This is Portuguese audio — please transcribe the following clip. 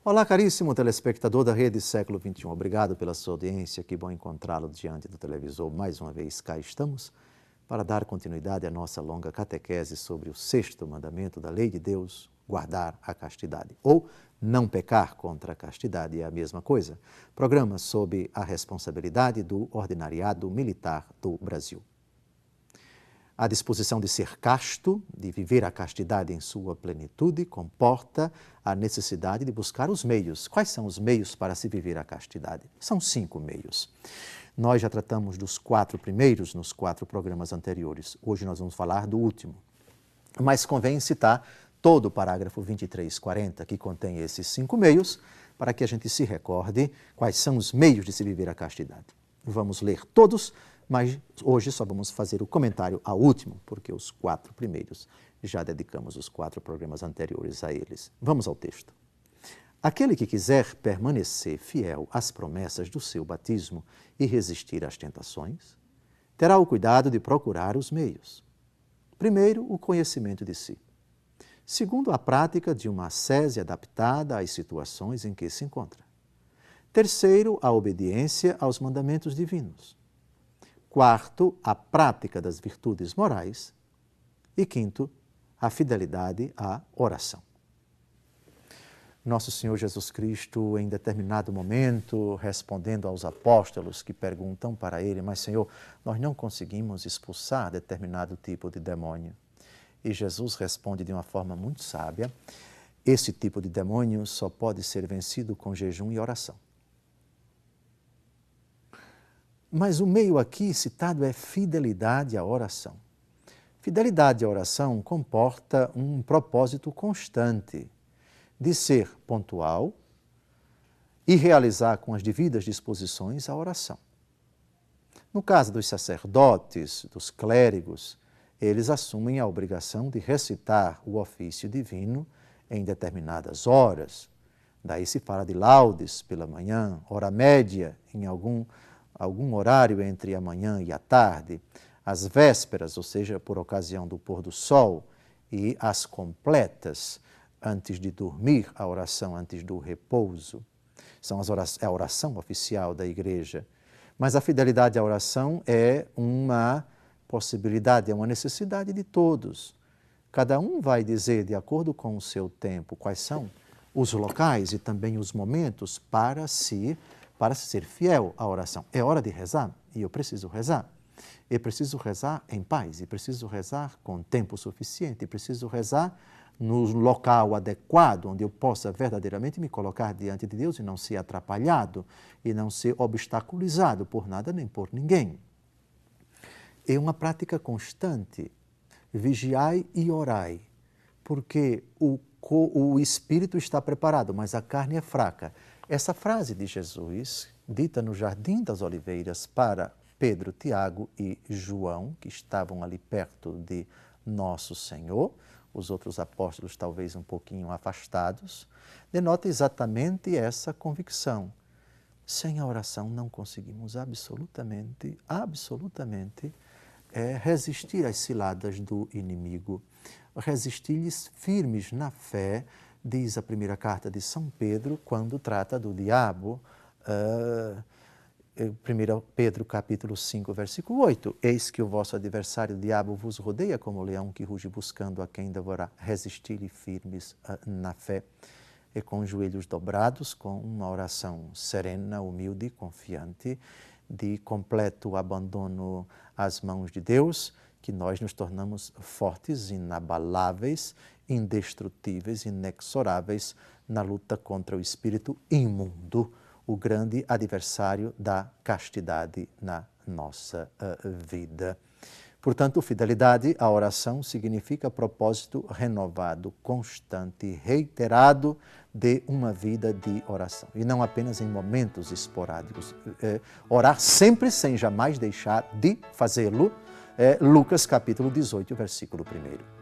Olá, caríssimo telespectador da Rede Século XXI. Obrigado pela sua audiência. Que bom encontrá-lo diante do televisor. Mais uma vez cá estamos para dar continuidade à nossa longa catequese sobre o sexto mandamento da lei de Deus, guardar a castidade. Ou não pecar contra a castidade é a mesma coisa. Programa sob a responsabilidade do Ordinariado Militar do Brasil. A disposição de ser casto, de viver a castidade em sua plenitude, comporta a necessidade de buscar os meios. Quais são os meios para se viver a castidade? São 5 meios. Nós já tratamos dos 4 primeiros nos 4 programas anteriores. Hoje nós vamos falar do último. Mas convém citar todo o parágrafo 2340, que contém esses 5 meios, para que a gente se recorde quais são os meios de se viver a castidade. Vamos ler todos, mas hoje só vamos fazer o comentário ao último, porque os 4 primeiros já dedicamos os 4 programas anteriores a eles. Vamos ao texto. Aquele que quiser permanecer fiel às promessas do seu batismo e resistir às tentações, terá o cuidado de procurar os meios. Primeiro, o conhecimento de si. Segundo, a prática de uma ascese adaptada às situações em que se encontra. Terceiro, a obediência aos mandamentos divinos. Quarto, a prática das virtudes morais. E quinto, a fidelidade à oração. Nosso Senhor Jesus Cristo, em determinado momento, respondendo aos apóstolos que perguntam para Ele, mas Senhor, nós não conseguimos expulsar determinado tipo de demônio. E Jesus responde de uma forma muito sábia, esse tipo de demônio só pode ser vencido com jejum e oração. Mas o meio aqui citado é fidelidade à oração. Fidelidade à oração comporta um propósito constante de ser pontual e realizar com as devidas disposições a oração. No caso dos sacerdotes, dos clérigos, eles assumem a obrigação de recitar o ofício divino em determinadas horas. Daí se fala de laudes pela manhã, hora média em algum horário entre a manhã e a tarde, as vésperas, ou seja, por ocasião do pôr do sol, e as completas, antes de dormir, a oração antes do repouso. É a oração oficial da igreja. Mas a fidelidade à oração é uma possibilidade, é uma necessidade de todos. Cada um vai dizer, de acordo com o seu tempo, quais são os locais e também os momentos para ser fiel à oração. É hora de rezar e eu preciso rezar. Eu preciso rezar em paz, e preciso rezar com tempo suficiente, e preciso rezar no local adequado, onde eu possa verdadeiramente me colocar diante de Deus e não ser atrapalhado, e não ser obstaculizado por nada nem por ninguém. É uma prática constante. Vigiai e orai, porque o espírito está preparado, mas a carne é fraca. Essa frase de Jesus, dita no Jardim das Oliveiras para Pedro, Tiago e João, que estavam ali perto de Nosso Senhor, os outros apóstolos talvez um pouquinho afastados, denota exatamente essa convicção. Sem a oração não conseguimos absolutamente resistir às ciladas do inimigo, resistir-lhes firmes na fé, diz a primeira carta de São Pedro, quando trata do diabo, 1 Pedro capítulo 5, versículo 8. Eis que o vosso adversário, o diabo, vos rodeia como leão que ruge buscando a quem devorar. Resistir-lhe firmes na fé e com os joelhos dobrados, com uma oração serena, humilde, confiante, de completo abandono às mãos de Deus, que nós nos tornamos fortes, inabaláveis, indestrutíveis, inexoráveis na luta contra o espírito imundo, o grande adversário da castidade na nossa vida. Portanto, fidelidade à oração significa propósito renovado, constante, reiterado de uma vida de oração. E não apenas em momentos esporádicos. Orar sempre sem jamais deixar de fazê-lo. Lucas capítulo 18, versículo 1.